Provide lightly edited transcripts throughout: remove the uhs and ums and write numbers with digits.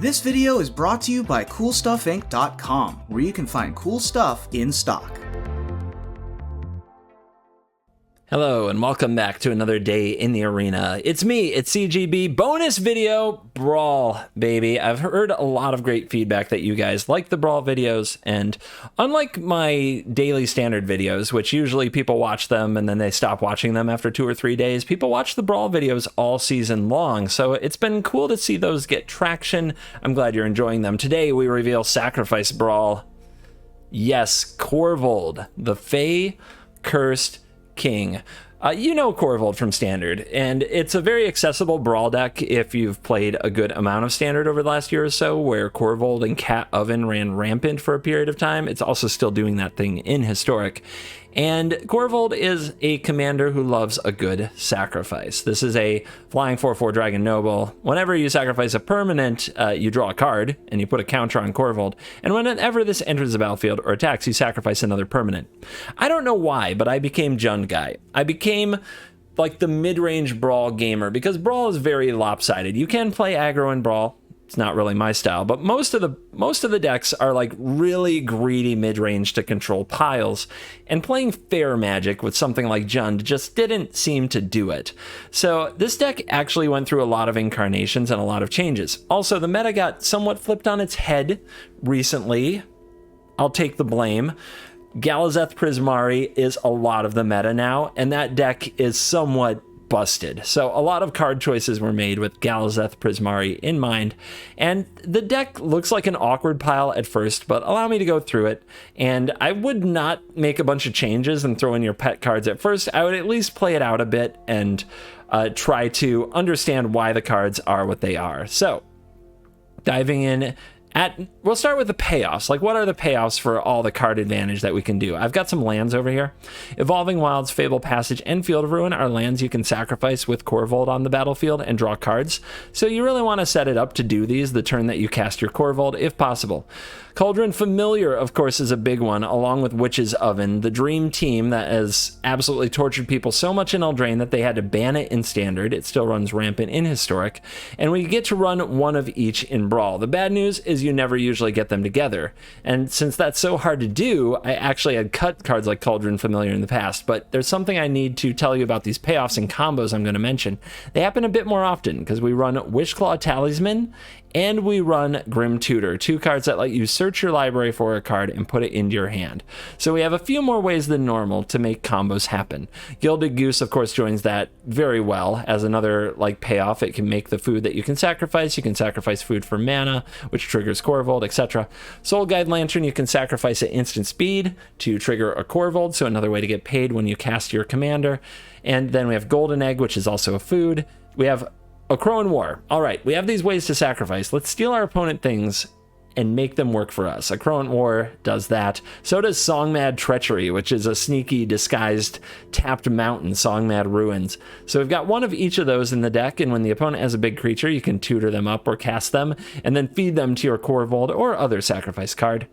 This video is brought to you by CoolStuffInc.com, where you can find cool stuff in stock. Hello and welcome back to another day in the arena. It's me, it's CGB, bonus video, Brawl, baby. I've heard a lot of great feedback that you guys like the Brawl videos, and unlike my daily standard videos, which usually people watch them and then they stop watching them after 2 or 3 days, people watch the Brawl videos all season long, so it's been cool to see those get traction. I'm glad you're enjoying them. Today we reveal Sacrifice Brawl. Yes, Korvold, the Fey Cursed King. You know Korvold from Standard, and it's a very accessible Brawl deck if you've played a good amount of Standard over the last year or so, where Korvold and Cat Oven ran rampant for a period of time. It's also still doing that thing in Historic. And Korvold is a commander who loves a good sacrifice. This is a flying 4/4 Dragon Noble. Whenever you sacrifice a permanent, you draw a card, and you put a counter on Korvold. And whenever this enters the battlefield or attacks, you sacrifice another permanent. I don't know why, but I became Jund guy. I became like the mid-range Brawl gamer, because Brawl is very lopsided. You can play aggro in Brawl. It's not really my style, but most of the decks are like really greedy mid-range to control piles, and playing fair Magic with something like Jund just didn't seem to do it. So this deck actually went through a lot of incarnations and a lot of changes. Also, the meta got somewhat flipped on its head recently. I'll take the blame. Galazeth Prismari is a lot of the meta now, and that deck is somewhat busted. So a lot of card choices were made with Galazeth Prismari in mind, and the deck looks like an awkward pile at first, but allow me to go through it. And I would not make a bunch of changes and throw in your pet cards at first. I would at least play it out a bit and try to understand why the cards are what they are. So diving in, we'll start with the payoffs. Like, what are the payoffs for all the card advantage that we can do? I've got some lands over here. Evolving Wilds, Fable Passage, and Field of Ruin are lands you can sacrifice with Korvold on the battlefield and draw cards. So you really want to set it up to do these the turn that you cast your Korvold, if possible. Cauldron Familiar, of course, is a big one, along with Witch's Oven, the dream team that has absolutely tortured people so much in Eldraine that they had to ban it in Standard. It still runs rampant in Historic, and we get to run one of each in Brawl. The bad news is you never usually get them together, and since that's so hard to do, I actually had cut cards like Cauldron Familiar in the past, but there's something I need to tell you about these payoffs and combos I'm going to mention. They happen a bit more often, because we run Wishclaw Talisman, and we run Grim Tutor, 2 cards that let you search your library for a card and put it into your hand. So we have a few more ways than normal to make combos happen. Gilded Goose, of course, joins that very well as another like payoff. It can make the food that you can sacrifice. You can sacrifice food for mana, which triggers Korvold, etc. Soul Guide Lantern, you can sacrifice at instant speed to trigger a Korvold, so another way to get paid when you cast your commander. And then we have Golden Egg, which is also a food. We have a Crow in War. All right, we have these ways to sacrifice. Let's steal our opponent things and make them work for us. A Crow in War does that. So does Songmad Treachery, which is a sneaky, disguised, tapped mountain, Songmad Ruins. So we've got one of each of those in the deck, and when the opponent has a big creature, you can tutor them up or cast them, and then feed them to your Korvold or other sacrifice card.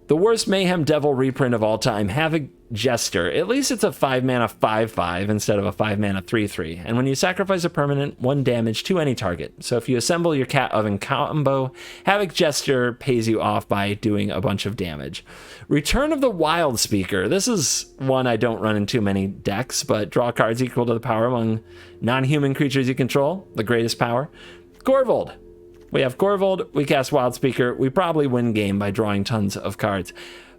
The worst Mayhem Devil reprint of all time, Havoc Jester. At least it's a 5-mana 5/5 instead of a 5-mana 3/3. And when you sacrifice a permanent, 1 damage to any target. So if you assemble your Cat Oven combo, Havoc Jester pays you off by doing a bunch of damage. Return of the Wild Speaker. This is one I don't run in too many decks, but draw cards equal to the power among non-human creatures you control. The greatest power. Korvold. We have Korvold, we cast Wild Speaker, we probably win game by drawing tons of cards.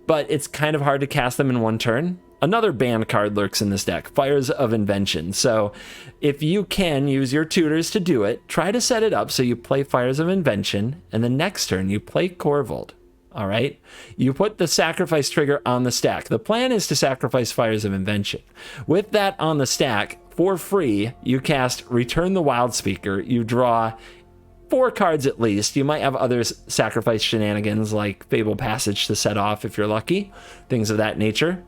But it's kind of hard to cast them in one turn. Another banned card lurks in this deck, Fires of Invention. So if you can use your tutors to do it, try to set it up so you play Fires of Invention, and the next turn you play Korvold. All right? You put the sacrifice trigger on the stack. The plan is to sacrifice Fires of Invention. With that on the stack, for free, you cast Return the Wild Speaker. You draw 4 cards at least. You might have other sacrifice shenanigans like Fable Passage to set off if you're lucky, things of that nature.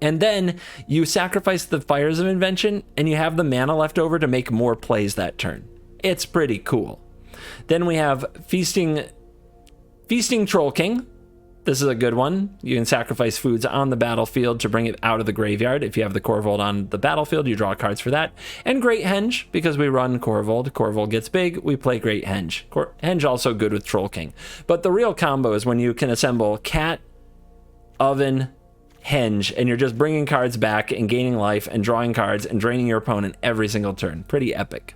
And then you sacrifice the Fires of Invention, and you have the mana left over to make more plays that turn. It's pretty cool. Then we have Feasting Troll King. This is a good one. You can sacrifice foods on the battlefield to bring it out of the graveyard. If you have the Korvold on the battlefield, you draw cards for that. And Great Henge, because we run Korvold. Korvold gets big, we play Great Henge. Henge also good with Troll King. But the real combo is when you can assemble Cat, Oven, Henge, and you're just bringing cards back and gaining life and drawing cards and draining your opponent every single turn. Pretty epic.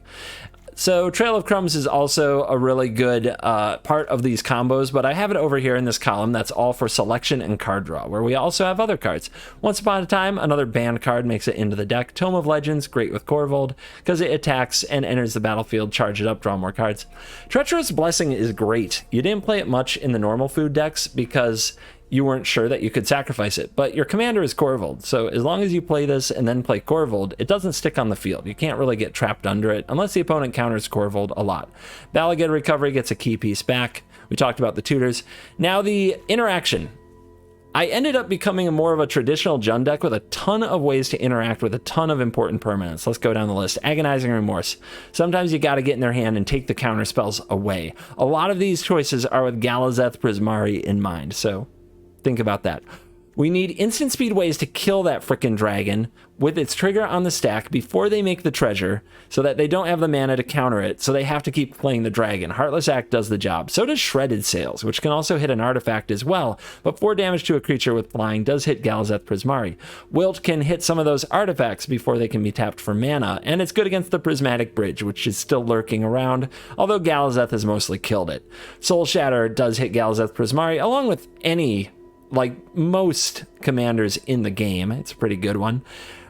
So Trail of Crumbs is also a really good part of these combos, but I have it over here in this column that's all for selection and card draw, where we also have other cards. Once Upon a Time, another banned card makes it into the deck. Tome of Legends, great with Korvold, because it attacks and enters the battlefield, charge it up, draw more cards. Treacherous Blessing is great. You didn't play it much in the normal food decks because you weren't sure that you could sacrifice it, but your commander is Korvold, so as long as you play this and then play Korvold, it doesn't stick on the field. You can't really get trapped under it unless the opponent counters Korvold a lot. Balagad Recovery gets a key piece back. We talked about the tutors. Now the interaction. I ended up becoming more of a traditional Jund deck with a ton of ways to interact with a ton of important permanents. Let's go down the list. Agonizing Remorse. Sometimes you got to get in their hand and take the counter spells away. A lot of these choices are with Galazeth Prismari in mind, so think about that. We need instant speed ways to kill that frickin' dragon with its trigger on the stack before they make the treasure so that they don't have the mana to counter it, so they have to keep playing the dragon. Heartless Act does the job. So does Shredded Sails, which can also hit an artifact as well, but 4 damage to a creature with flying does hit Galazeth Prismari. Wilt can hit some of those artifacts before they can be tapped for mana, and it's good against the Prismatic Bridge, which is still lurking around, although Galazeth has mostly killed it. Soul Shatter does hit Galazeth Prismari, along with most commanders in the game. It's a pretty good one.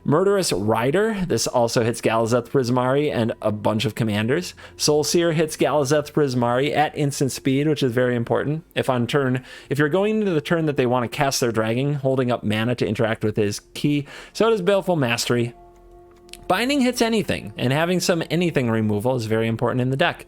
Murderous Rider, this also hits Galazeth Prismari and a bunch of commanders. Soul Seer hits Galazeth Prismari at instant speed, which is very important. If you're going into the turn that they want to cast their dragon, holding up mana to interact with is key. So does Baleful Mastery. Binding hits anything, and having some anything removal is very important in the deck.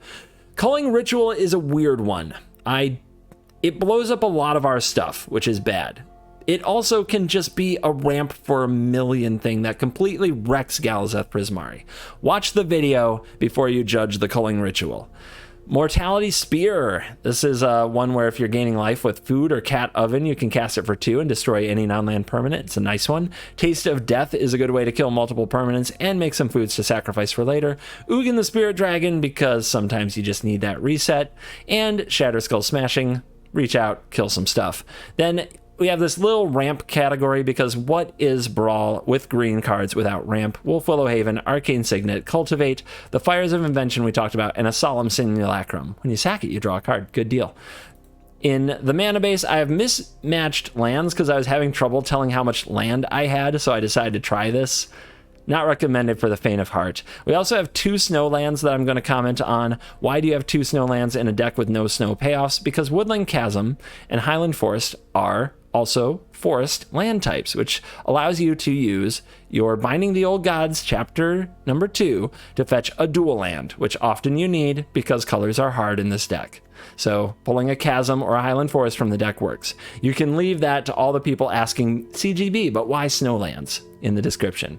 Culling Ritual is a weird one. It blows up a lot of our stuff, which is bad. It also can just be a ramp for a million thing that completely wrecks Galazeth Prismari. Watch the video before you judge the Culling Ritual. Mortality Spear. This is one where if you're gaining life with food or Cat Oven, you can cast it for 2 and destroy any non-land permanent. It's a nice one. Taste of Death is a good way to kill multiple permanents and make some foods to sacrifice for later. Ugin the Spirit Dragon, because sometimes you just need that reset. And Shatterskull Smashing. Reach out, kill some stuff. Then we have this little ramp category, because what is Brawl with green cards without ramp? Wolfwillow Haven, Arcane Signet, Cultivate, the Fires of Invention we talked about, and a Solemn Simulacrum. When you sack it, you draw a card. Good deal. In the mana base, I have mismatched lands because I was having trouble telling how much land I had, so I decided to try this. Not recommended for the faint of heart. We also have 2 snow lands that I'm going to comment on. Why do you have 2 snow lands in a deck with no snow payoffs? Because Woodland Chasm and Highland Forest are also forest land types, which allows you to use your Binding the Old Gods chapter number 2 to fetch a dual land, which often you need because colors are hard in this deck. So pulling a Chasm or a Highland Forest from the deck works. You can leave that to all the people asking CGB, but why snowlands in the description.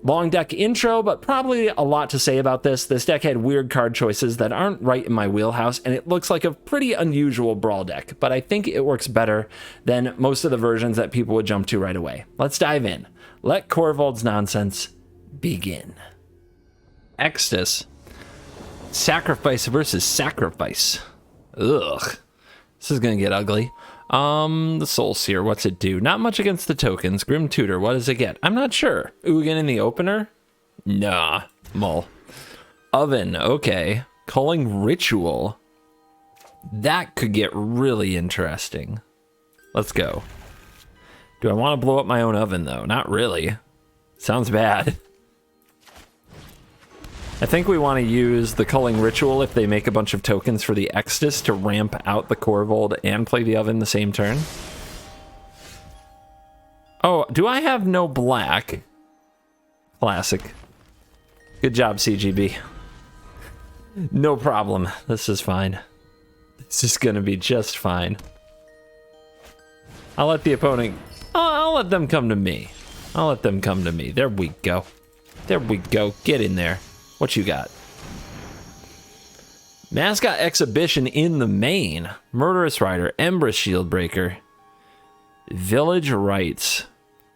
Long deck intro, but probably a lot to say about this. This deck had weird card choices that aren't right in my wheelhouse, and it looks like a pretty unusual Brawl deck, but I think it works better than most of the versions that people would jump to right away. Let's dive in. Let Korvold's nonsense begin. Extus. Sacrifice versus sacrifice. Ugh. This is gonna get ugly. The Soul Seer, what's it do? Not much against the tokens. Grim Tutor, what does it get? I'm not sure. Ugin in the opener? Nah. Mull. Oven, okay. Culling Ritual. That could get really interesting. Let's go. Do I want to blow up my own oven, though? Not really. Sounds bad. I think we want to use the Culling Ritual if they make a bunch of tokens for the Extus to ramp out the Korvold and play the oven the same turn. Oh, do I have no black? Classic. Good job, CGB. No problem. This is fine. This is gonna be just fine. I'll let the opponent... I'll let them come to me. I'll let them come to me. There we go. There we go. Get in there. What you got? Mascot Exhibition in the main. Murderous Rider, Embrus Shieldbreaker. Village rights.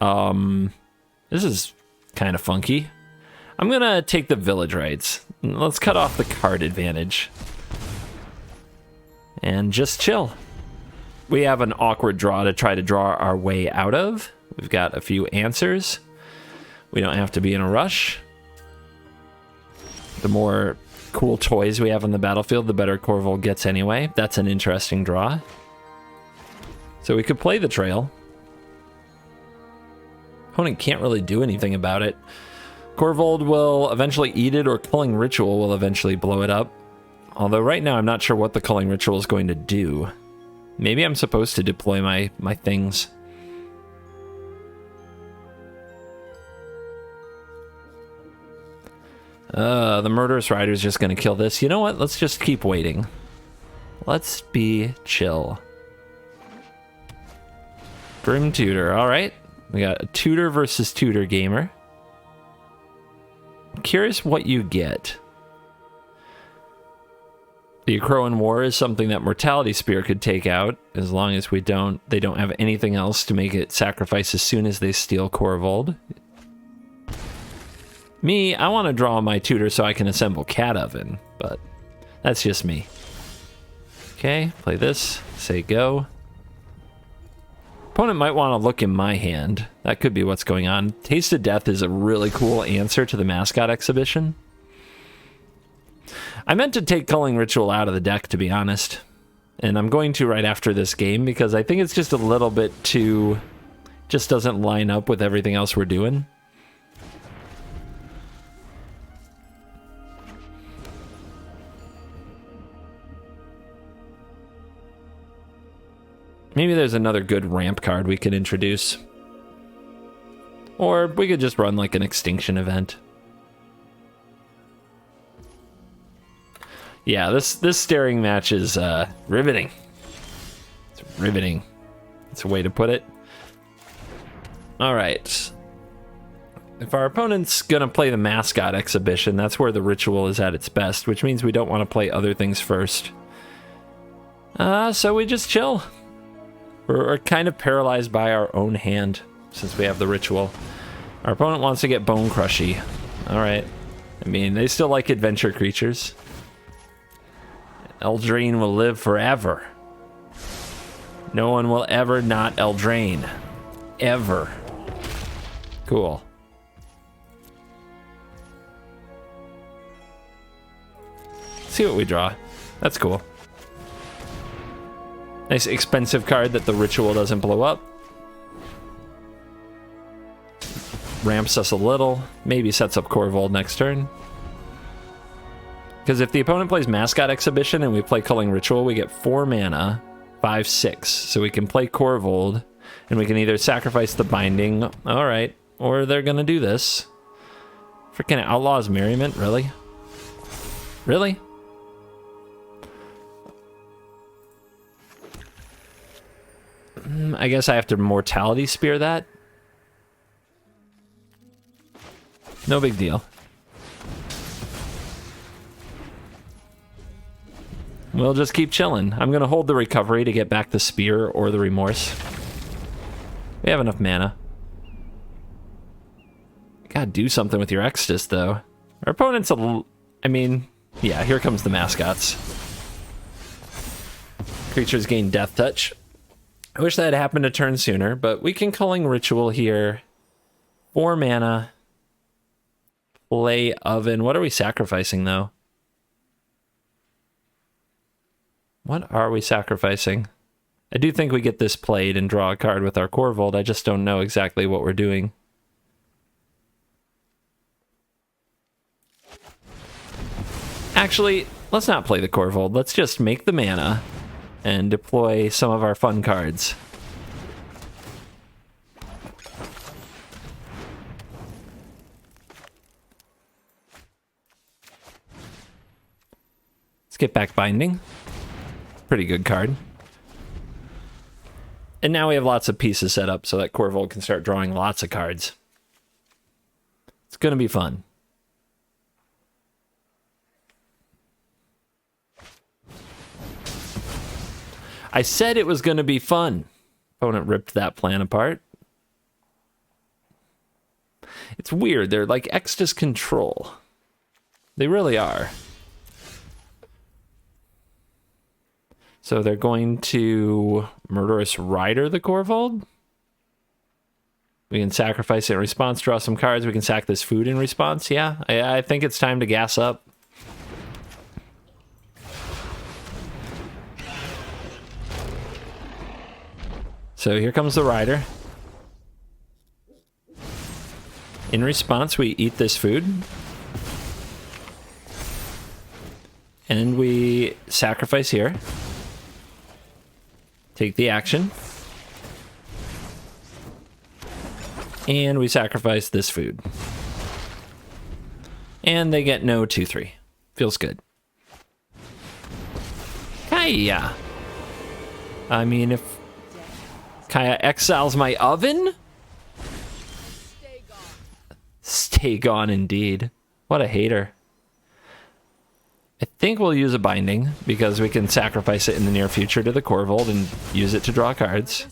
This is kind of funky. I'm gonna take the village rights. Let's cut off the card advantage. And just chill. We have an awkward draw to try to draw our way out of. We've got a few answers. We don't have to be in a rush. The more cool toys we have on the battlefield, the better Korvold gets anyway. That's an interesting draw. So we could play the trail. Opponent can't really do anything about it. Korvold will eventually eat it, or Culling Ritual will eventually blow it up. Although right now I'm not sure what the Culling Ritual is going to do. Maybe I'm supposed to deploy my things. The Murderous Rider is just going to kill this. You know what? Let's just keep waiting. Let's be chill. Grim Tutor. All right. We got a Tutor versus Tutor gamer. I'm curious what you get. The Akroan War is something that Mortality Spear could take out, as long as they don't have anything else to make it sacrifice as soon as they steal Korvold. Me, I want to draw my Tutor so I can assemble Cat Oven, but that's just me. Okay, play this, say go. Opponent might want to look in my hand. That could be what's going on. Taste of Death is a really cool answer to the mascot exhibition. I meant to take Culling Ritual out of the deck, to be honest. And I'm going to right after this game, because I think it's just a little bit too... just doesn't line up with everything else we're doing. Maybe there's another good ramp card we could introduce. Or we could just run like an extinction event. Yeah, this staring match is riveting. It's riveting. That's a way to put it. All right. If our opponent's gonna play the mascot exhibition, that's where the ritual is at its best, which means we don't want to play other things first. So we just chill. We're kind of paralyzed by our own hand since we have the ritual. Our opponent wants to get Bone Crushy. All right. I mean, they still like adventure creatures. Eldraine will live forever. No one will ever not Eldraine. Ever. Cool. See what we draw. That's cool. Nice expensive card that the ritual doesn't blow up. Ramps us a little. Maybe sets up Korvold next turn. Because if the opponent plays Mascot Exhibition and we play Culling Ritual, we get 4 mana, 5/6. So we can play Korvold, and we can either sacrifice the Binding, alright, or they're gonna do this. Freaking Outlaw's Merriment, really? Really? I guess I have to Mortality Spear that. No big deal. We'll just keep chilling. I'm gonna hold the recovery to get back the Spear or the Remorse. We have enough mana. Gotta do something with your Exodus, though. Our opponent's a little... I mean, yeah, here comes the mascots. Creatures gain Death Touch. I wish that had happened a turn sooner, but we can Culling Ritual here. 4 mana. Play Oven. What are we sacrificing, though? What are we sacrificing? I do think we get this played and draw a card with our Korvold. I just don't know exactly what we're doing. Actually, let's not play the Korvold. Let's just make the mana and deploy some of our fun cards. Let's get back Binding. Pretty good card. And now we have lots of pieces set up so that Korvold can start drawing lots of cards. It's gonna be fun. I said it was gonna be fun. Opponent ripped that plan apart. It's weird. They're like Extus control. They really are. So they're going to Murderous Rider the Korvold. We can sacrifice it in response, draw some cards. We can sack this food in response. Yeah, I think it's time to gas up. So here comes the Rider. In response, we eat this food. And we sacrifice here. Take the action. And we sacrifice this food. And they get no 2/3. Feels good. Kaya. I mean, if Kaya exiles my oven? Stay gone indeed. What a hater. I think we'll use a binding because we can sacrifice it in the near future to the Korvold and use it to draw cards.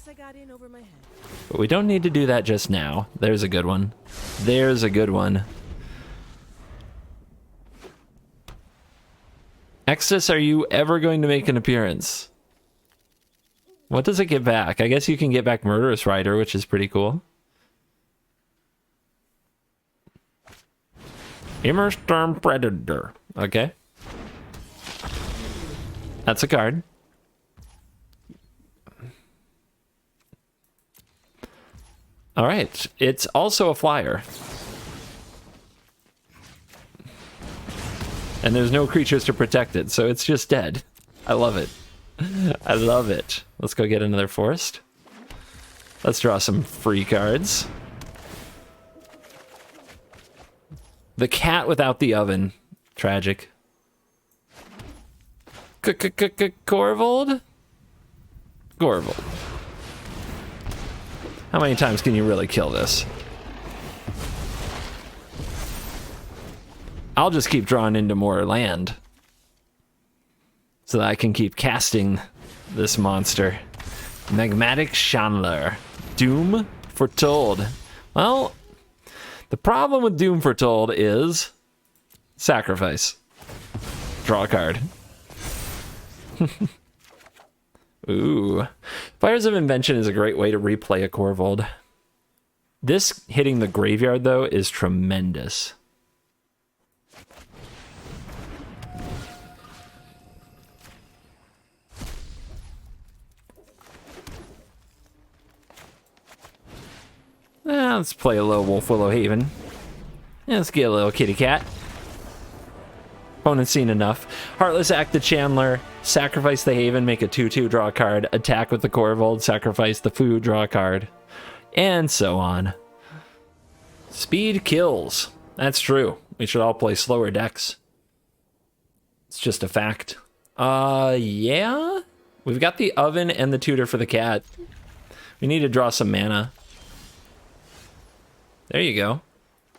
But we don't need to do that just now. There's a good one. There's a good one. Extus, are you ever going to make an appearance? What does it get back? I guess you can get back Murderous Rider, which is pretty cool. Immerstorm Predator. Okay. That's a card. All right. It's also a flyer. And there's no creatures to protect it, so it's just dead. I love it. I love it. Let's go get another forest. Let's draw some free cards. The cat without the oven. Tragic. Korvold? Korvold. How many times can you really kill this? I'll just keep drawing into more land so that I can keep casting this monster. Magmatic Chandler. Doom Foretold. Well, the problem with Doom Foretold is sacrifice. Draw a card. Ooh. Fires of Invention is a great way to replay a Korvold. This hitting the graveyard, though, is tremendous. Let's play a little Wolf Willow Haven. Let's get a little kitty cat. Opponent's seen enough. Heartless Act the Chandler. Sacrifice the Haven, make a 2/2, draw a card. Attack with the Korvold, sacrifice the food, draw a card. And so on. Speed kills. That's true. We should all play slower decks. It's just a fact. Yeah? We've got the oven and the tutor for the cat. We need to draw some mana. There you go.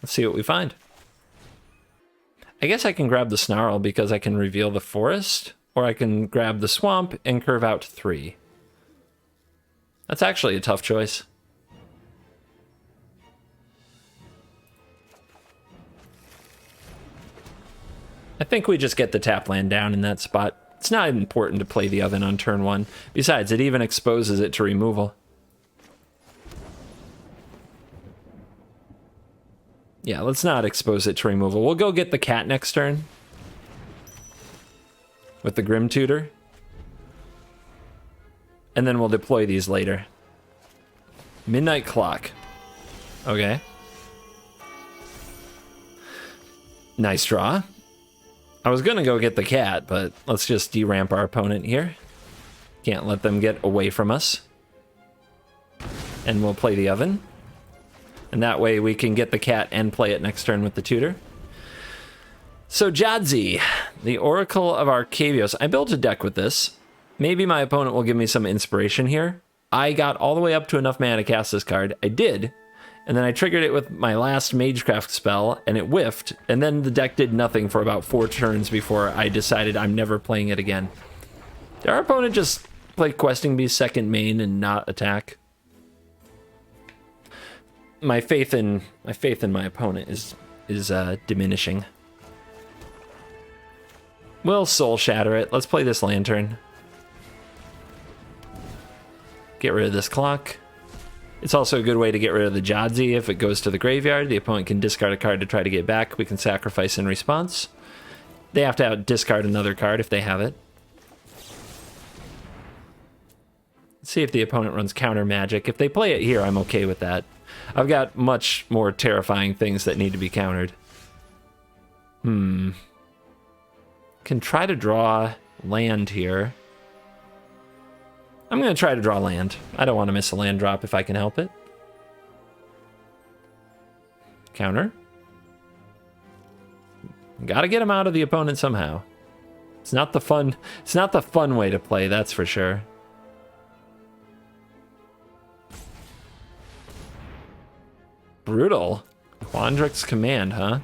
Let's see what we find. I guess I can grab the Snarl because I can reveal the forest, or I can grab the swamp and curve out 3. That's actually a tough choice. I think we just get the tap land down in that spot. It's not important to play the oven on turn 1. Besides, it even exposes it to removal. Yeah, let's not expose it to removal. We'll go get the cat next turn. With the Grim Tutor. And then we'll deploy these later. Midnight Clock. Okay. Nice draw. I was gonna go get the cat, but let's just deramp our opponent here. Can't let them get away from us. And we'll play the oven. And that way we can get the cat and play it next turn with the tutor. So Jadzi, the Oracle of Arcavios. I built a deck with this. Maybe my opponent will give me some inspiration here. I got all the way up to enough mana to cast this card. I did. And then I triggered it with my last Magecraft spell, and it whiffed. And then the deck did nothing for about 4 turns before I decided I'm never playing it again. Did our opponent just play Questing Beast second main and not attack? my faith in my opponent is diminishing. We'll soul shatter it. Let's play this lantern. Get rid of this clock. It's also a good way to get rid of the Jadzi. If it goes to the graveyard, the opponent can discard a card to try to get back. We can sacrifice in response. They have to discard another card if they have it. Let's see if the opponent runs counter magic. If they play it here, I'm okay with that. I've got much more terrifying things that need to be countered. Can try to draw land here. I'm going to try to draw land. I don't want to miss a land drop if I can help it. Counter. Got to get him out of the opponent somehow. It's not the fun way to play, that's for sure. Brutal. Quandrix Command, huh?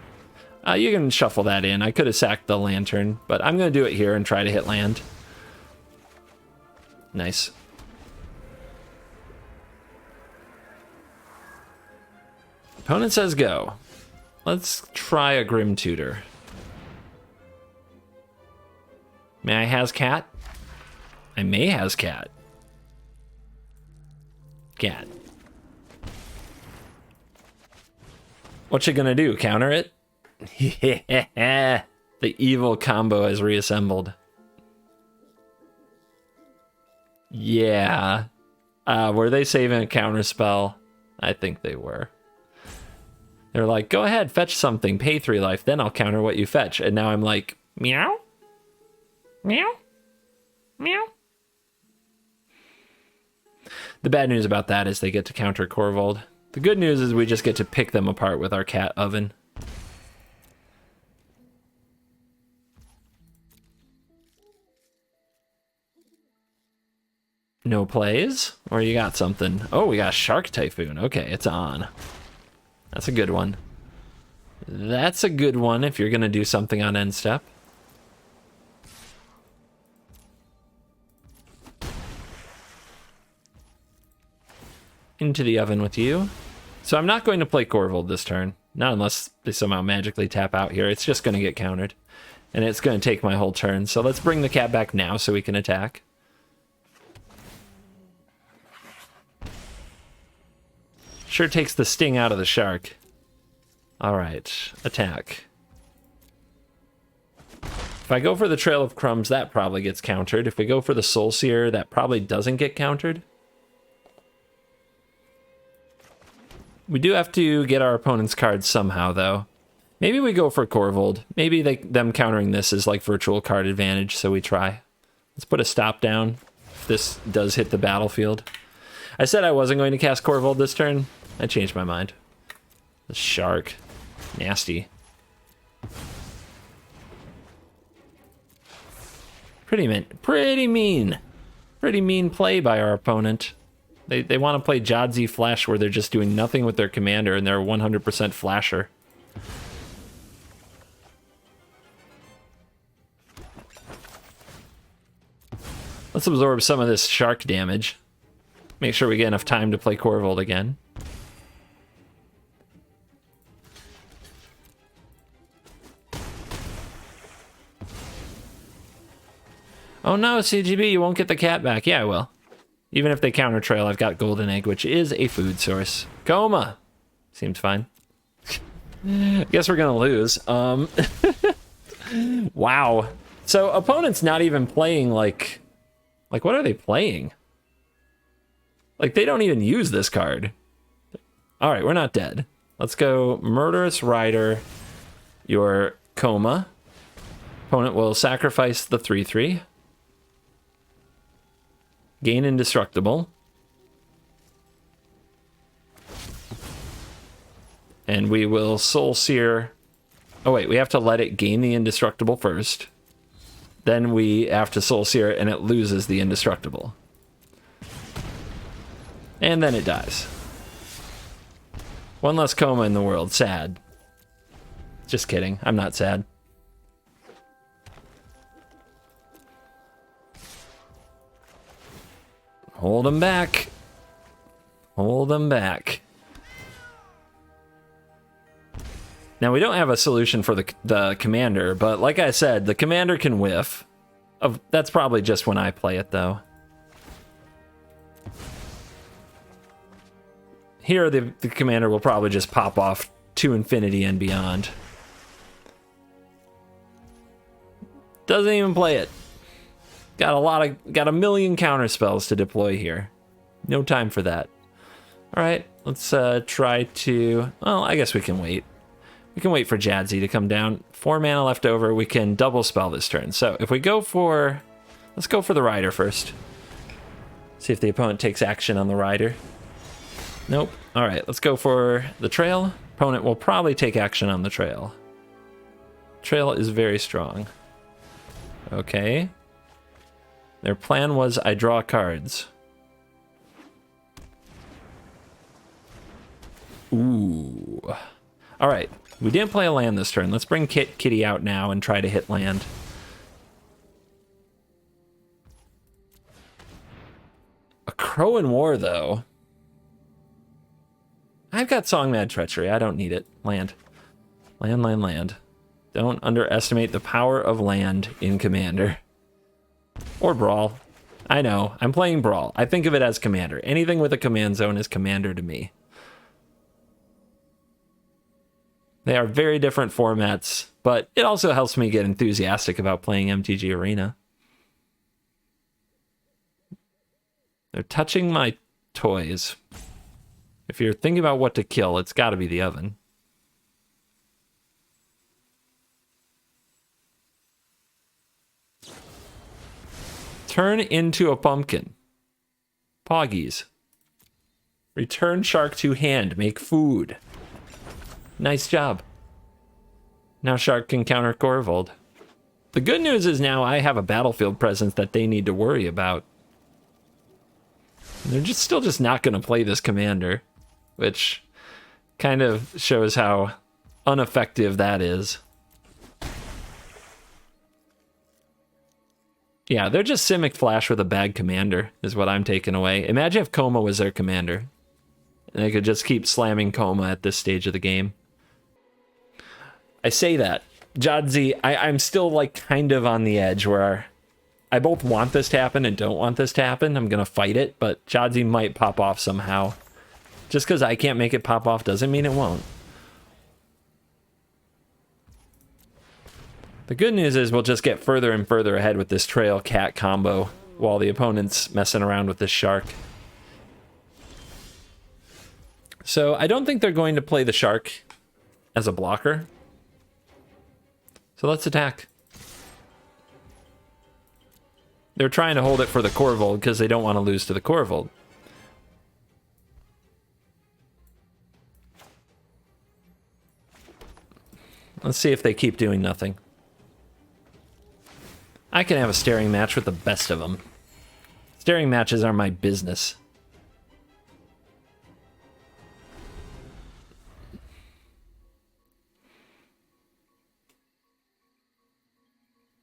You can shuffle that in. I could have sacked the lantern, but I'm going to do it here and try to hit land. Nice. Opponent says go. Let's try a Grim Tutor. May I has cat? I may has cat. Cat. What you gonna do? Counter it? Yeah. The evil combo has reassembled. Yeah. Were they saving a counter spell? I think they were. They're like, go ahead, fetch something, pay 3 life, then I'll counter what you fetch. And now I'm like, meow? Meow? Meow? The bad news about that is they get to counter Korvold. The good news is we just get to pick them apart with our cat oven. No plays? Or you got something? Oh, we got Shark Typhoon. Okay, it's on. That's a good one. That's a good one if you're going to do something on end step. Into the oven with you. So I'm not going to play Korvold this turn. Not unless they somehow magically tap out here. It's just going to get countered. And it's going to take my whole turn. So let's bring the cat back now so we can attack. Sure takes the sting out of the shark. Alright, attack. If I go for the Trail of Crumbs, that probably gets countered. If we go for the Soul Seer, that probably doesn't get countered. We do have to get our opponent's cards somehow, though. Maybe we go for Korvold. Maybe them countering this is like virtual card advantage, so we try. Let's put a stop down if this does hit the battlefield. I said I wasn't going to cast Korvold this turn. I changed my mind. The shark. Nasty. Pretty mean. Pretty mean play by our opponent. They want to play Jadzi Flash where they're just doing nothing with their commander and they're 100% flasher. Let's absorb some of this shark damage. Make sure we get enough time to play Korvold again. Oh no, CGB, you won't get the cat back. Yeah, I will. Even if they counter trail, I've got Golden Egg, which is a food source. Coma! Seems fine. Guess we're gonna lose. Wow. So opponent's not even playing like what are they playing? Like they don't even use this card. All right, we're not dead. Let's go Murderous Rider, your Coma. Opponent will sacrifice the 3/3. Gain Indestructible. And we will Soul Seer. Oh wait, we have to let it gain the Indestructible first. Then we have to Soul Seer and it loses the Indestructible. And then it dies. One less Coma in the world. Sad. Just kidding. I'm not sad. Hold them back. Hold them back. Now, we don't have a solution for the commander, but like I said, the commander can whiff. That's probably just when I play it, though. Here, the commander will probably just pop off to infinity and beyond. Doesn't even play it. Got a million counter spells to deploy here. No time for that. All right, let's try to. Well, I guess we can wait. We can wait for Jadzi to come down. 4 mana left over. We can double spell this turn. So if we go for, let's go for the Rider first. See if the opponent takes action on the Rider. Nope. All right, let's go for the Trail. Opponent will probably take action on the Trail. Trail is very strong. Okay. Their plan was I draw cards. Ooh. All right. We didn't play a land this turn. Let's bring Kitty out now and try to hit land. A Crow in War, though. I've got Song Mad Treachery. I don't need it. Land. Land, land, land. Don't underestimate the power of land in Commander. Or Brawl. I know. I'm playing Brawl. I think of it as Commander. Anything with a command zone is Commander to me. They are very different formats, but it also helps me get enthusiastic about playing MTG Arena. They're touching my toys. If you're thinking about what to kill, it's got to be the oven. Turn into a pumpkin. Poggies. Return shark to hand. Make food. Nice job. Now Shark can counter Korvold. The good news is now I have a battlefield presence that they need to worry about. They're still not going to play this commander, which kind of shows how ineffective that is. Yeah, they're just Simic Flash with a bad commander, is what I'm taking away. Imagine if Koma was their commander. And they could just keep slamming Koma at this stage of the game. I say that. Jadzi, I'm still like kind of on the edge where I both want this to happen and don't want this to happen. I'm going to fight it, but Jadzi might pop off somehow. Just because I can't make it pop off doesn't mean it won't. The good news is we'll just get further and further ahead with this Trail Cat combo while the opponent's messing around with this Shark. So I don't think they're going to play the Shark as a blocker. So let's attack. They're trying to hold it for the Korvold because they don't want to lose to the Korvold. Let's see if they keep doing nothing. I can have a staring match with the best of them. Staring matches are my business.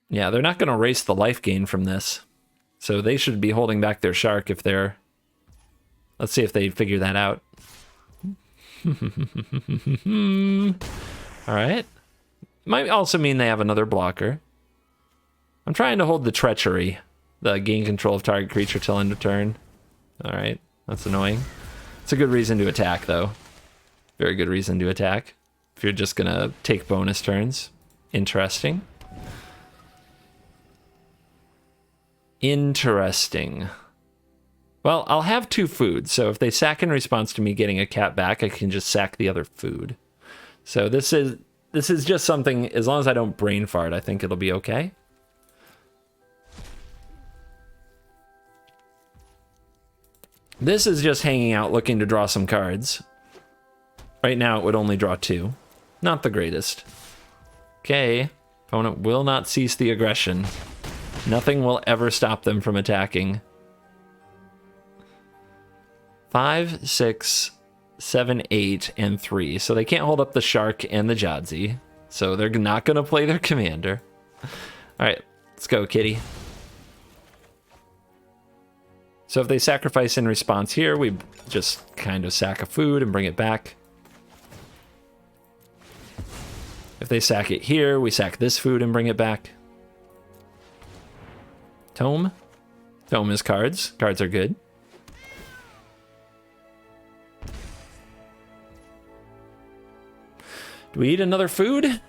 Yeah, they're not going to erase the life gain from this. So they should be holding back their Shark if they're... Let's see if they figure that out. Alright. Might also mean they have another blocker. I'm trying to hold the Treachery. The gain control of target creature till end of turn. Alright, that's annoying. It's a good reason to attack, though. Very good reason to attack. If you're just going to take bonus turns. Interesting. Interesting. Well, I'll have 2 food, so if they sack in response to me getting a cat back, I can just sack the other food. So this is just something, as long as I don't brain fart, I think it'll be okay. This is just hanging out looking to draw some cards. Right now it would only draw 2. Not the greatest. Okay, opponent will not cease the aggression. Nothing will ever stop them from attacking. 5, 6, 7, 8, and 3. So they can't hold up the Shark and the Jadzi. So they're not going to play their commander. Alright, let's go, kitty. So if they sacrifice in response here, we just kind of sack a food and bring it back. If they sack it here, we sack this food and bring it back. Tome. Tome is cards. Cards are good. Do we eat another food?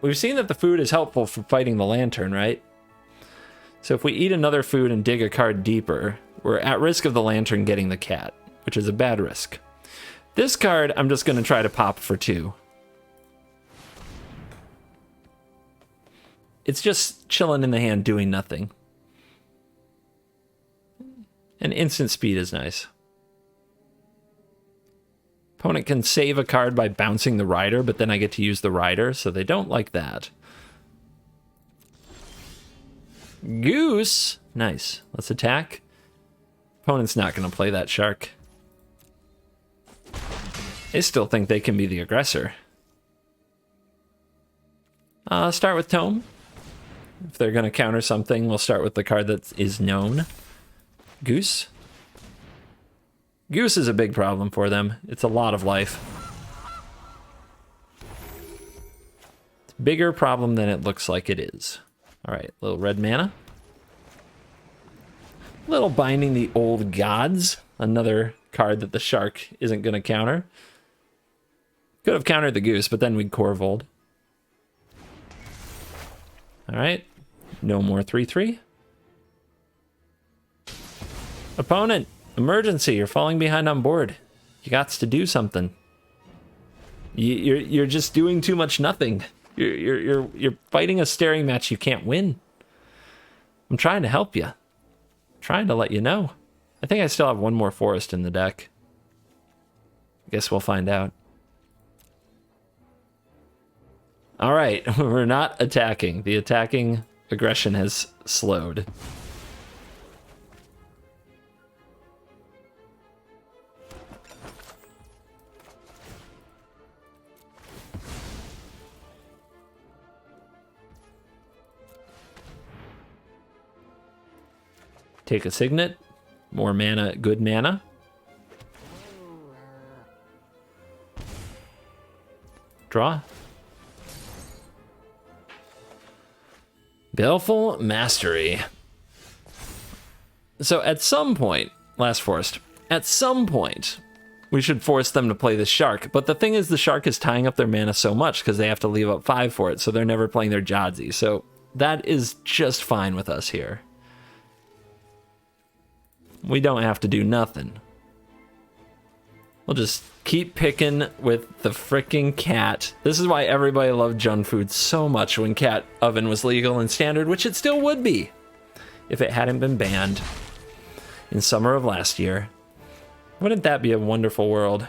We've seen that the food is helpful for fighting the lantern, right? So if we eat another food and dig a card deeper, we're at risk of the lantern getting the cat, which is a bad risk. This card, I'm just going to try to pop for 2. It's just chilling in the hand doing nothing. And instant speed is nice. Opponent can save a card by bouncing the rider, but then I get to use the rider, so they don't like that. Goose! Nice. Let's attack. Opponent's not going to play that shark. They still think they can be the aggressor. Start with Tome. If they're going to counter something, we'll start with the card that is known. Goose. Goose is a big problem for them. It's a lot of life. It's a bigger problem than it looks like it is. All right, little red mana. Little Binding the Old Gods. Another card that the shark isn't going to counter. Could have countered the goose, but then we'd Korvold. All right, no more 3/3. Opponent, emergency, you're falling behind on board. You got to do something. You're just doing too much nothing. You're fighting a staring match you can't win. I'm trying to help you. I'm trying to let you know. I think I still have one more forest in the deck. Guess we'll find out. All right, we're not attacking. The attacking aggression has slowed. Take a Signet. More mana, good mana. Draw. Baleful Mastery. So at some point, last forest, at some point, we should force them to play the shark. But the thing is, the shark is tying up their mana so much because they have to leave up 5 for it, so they're never playing their Jadzi. So that is just fine with us here. We don't have to do nothing. We'll just keep picking with the frickin' cat. This is why everybody loved junk food so much when Cat Oven was legal in Standard, which it still would be if it hadn't been banned in summer of last year. Wouldn't that be a wonderful world?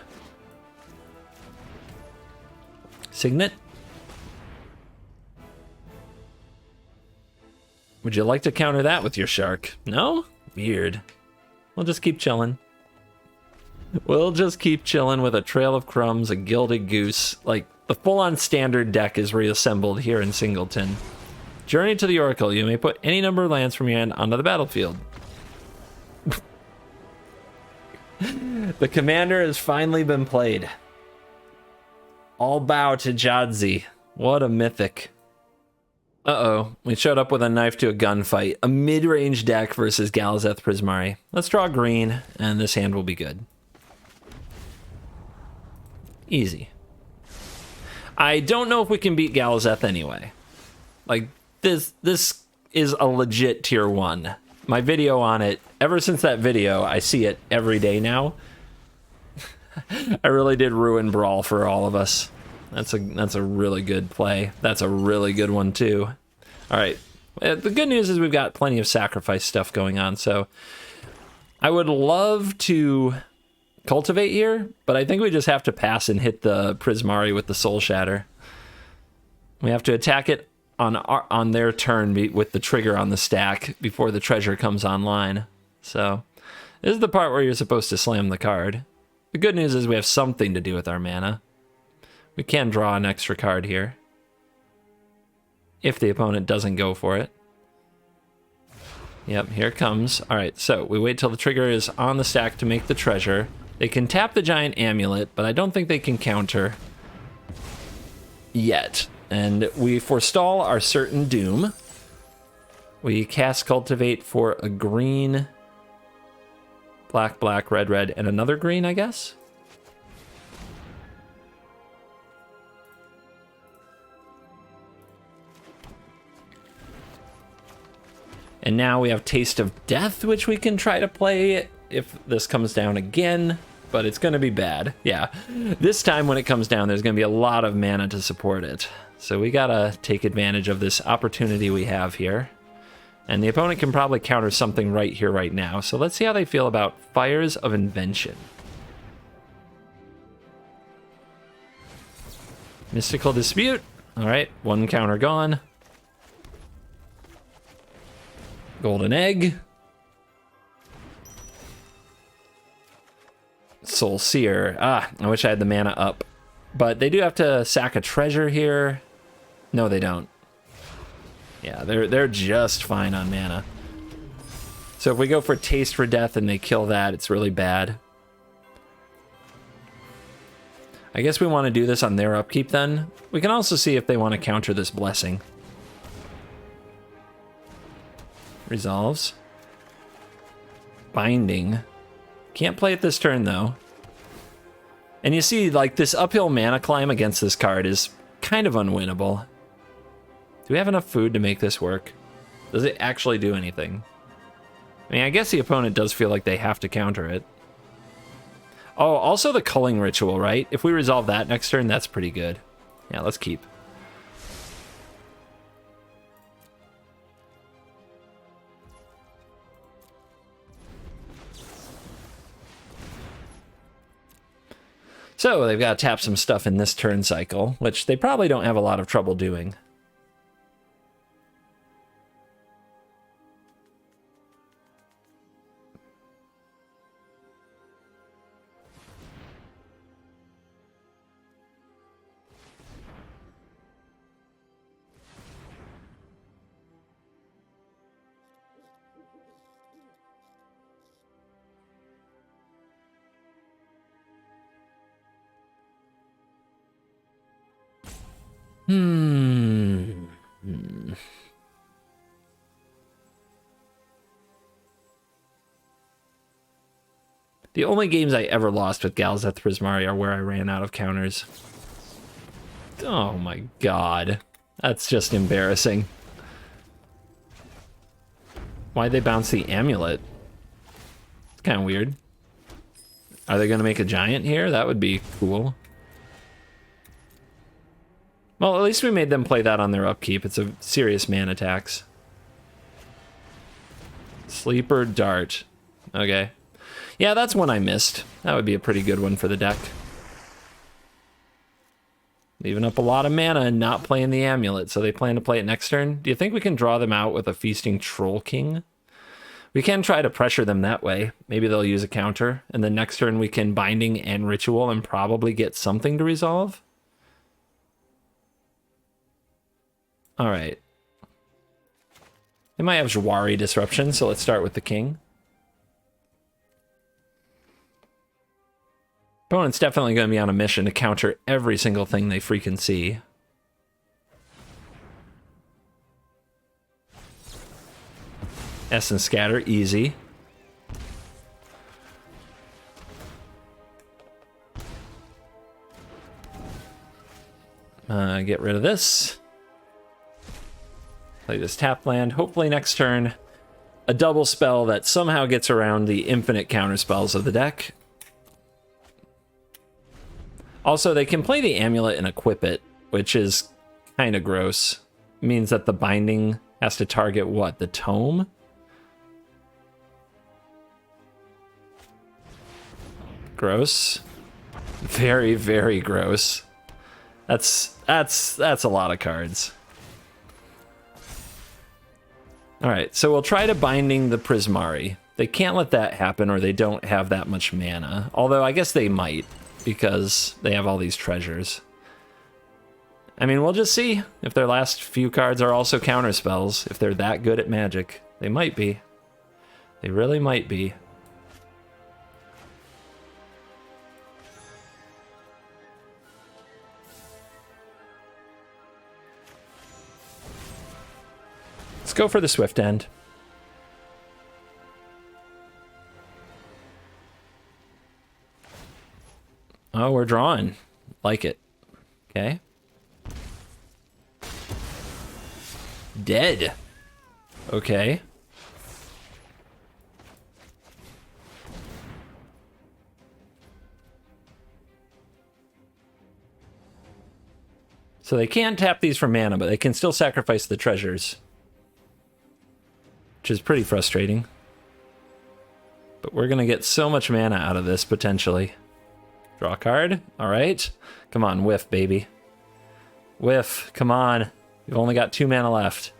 Signet? Would you like to counter that with your shark? No? Weird. We'll just keep chilling. We'll just keep chilling with a Trail of Crumbs, a Gilded Goose. Like, the full-on Standard deck is reassembled here in Singleton. Journey to the Oracle. You may put any number of lands from your hand onto the battlefield. The Commander has finally been played. All bow to Jadzi. What a mythic. Uh-oh, we showed up with a knife to a gunfight. A mid-range deck versus Galazeth Prismari. Let's draw green, and this hand will be good. Easy. I don't know if we can beat Galazeth anyway. Like, this is a legit tier 1. My video on it, ever since that video, I see it every day now. I really did ruin Brawl for all of us. That's a really good play. That's a really good one too. All right. The good news is we've got plenty of sacrifice stuff going on, so I would love to cultivate here, but I think we just have to pass and hit the Prismari with the Soul Shatter. We have to attack it on their turn with the trigger on the stack before the treasure comes online. So this is the part where you're supposed to slam the card. The good news is we have something to do with our mana. We can draw an extra card here if the opponent doesn't go for it. Yep, here it comes. All right, so we wait till the trigger is on the stack to make the treasure. They can tap the Giant Amulet, but I don't think they can counter. yet. And we forestall our certain doom. We cast Cultivate for a green, black, black, red, red, and another green, I guess? And now we have Taste of Death, which we can try to play if this comes down again, but it's going to be bad. Yeah, this time when it comes down, there's going to be a lot of mana to support it. So we got to take advantage of this opportunity we have here. And the opponent can probably counter something right here, right now. So let's see how they feel about Fires of Invention. Mystical Dispute. All right, one counter gone. Golden Egg. Soul Seer. Ah, I wish I had the mana up. But they do have to sack a treasure here. No, they don't. Yeah, they're just fine on mana. So if we go for Taste for Death and they kill that, it's really bad. I guess we want to do this on their upkeep then. We can also see if they want to counter this Blessing. Resolves. Binding. Can't play it this turn though. And you see, like, this uphill mana climb against this card is kind of unwinnable. Do we have enough food to make this work? Does it actually do anything? I mean, I guess the opponent does feel like they have to counter it. Oh, also the culling ritual, right? If we resolve that next turn, that's pretty good. Yeah, let's keep. So they've got to tap some stuff in this turn cycle, which they probably don't have a lot of trouble doing. The only games I ever lost with Galzeth Prismari are where I ran out of counters. Oh my god. That's just embarrassing. Why'd they bounce the amulet? It's kind of weird. Are they going to make a giant here? That would be cool. Well, at least we made them play that on their upkeep. It's a serious mana tax. Sleeper Dart. Okay. Yeah, that's one I missed. That would be a pretty good one for the deck. Leaving up a lot of mana and not playing the amulet, so they plan to play it next turn. Do you think we can draw them out with a Feasting Troll King? We can try to pressure them that way. Maybe they'll use a counter, and then next turn we can Binding and Ritual and probably get something to resolve. All right. They might have Jawari Disruption, so let's start with the king. Opponent's definitely going to be on a mission to counter every single thing they freaking see. Essence Scatter, easy. Get rid of this. Play this tap land. Hopefully next turn, a double spell that somehow gets around the infinite counter spells of the deck. Also, they can play the amulet and equip it, which is kind of gross. It means that the binding has to target what? The tome? Gross. Very, very gross. That's a lot of cards. All right, so we'll try to Binding the Prismari. They can't let that happen or they don't have that much mana. Although I guess they might, because they have all these treasures. I mean, we'll just see if their last few cards are also counter spells. If they're that good at Magic. They might be. They really might be. Let's go for the Swift End. Oh, we're drawing. Like it. Okay. Dead. Okay. So they can't tap these for mana, but they can still sacrifice the treasures. Which is pretty frustrating. But we're going to get so much mana out of this, potentially. Draw a card. All right. Come on, whiff, baby. Whiff. Come on. You've only got 2 mana left.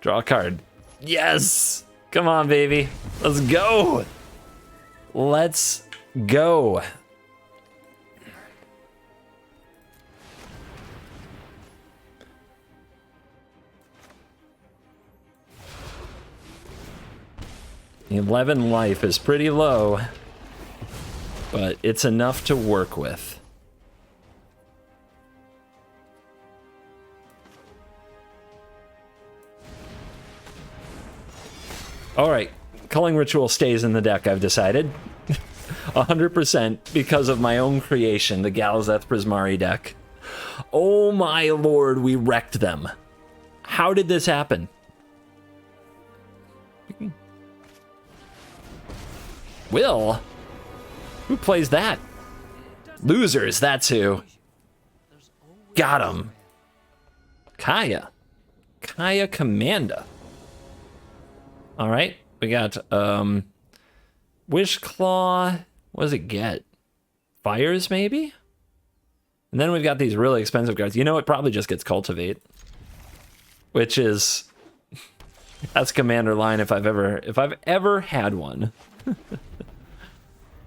Draw a card. Yes! Come on, baby. Let's go! Let's go. The 11 life is pretty low, but it's enough to work with. All right, Culling Ritual stays in the deck, I've decided. 100% because of my own creation, the Galazeth Prismari deck. Oh my lord, we wrecked them. How did this happen? Will? Who plays that? Losers, that's who. Got him. Kaya. Kaya Commander. All right, we got Wish Claw. What does it get? Fires, maybe? And then we've got these really expensive cards. You know, it probably just gets Cultivate, which is that's Commander line if I've ever had one.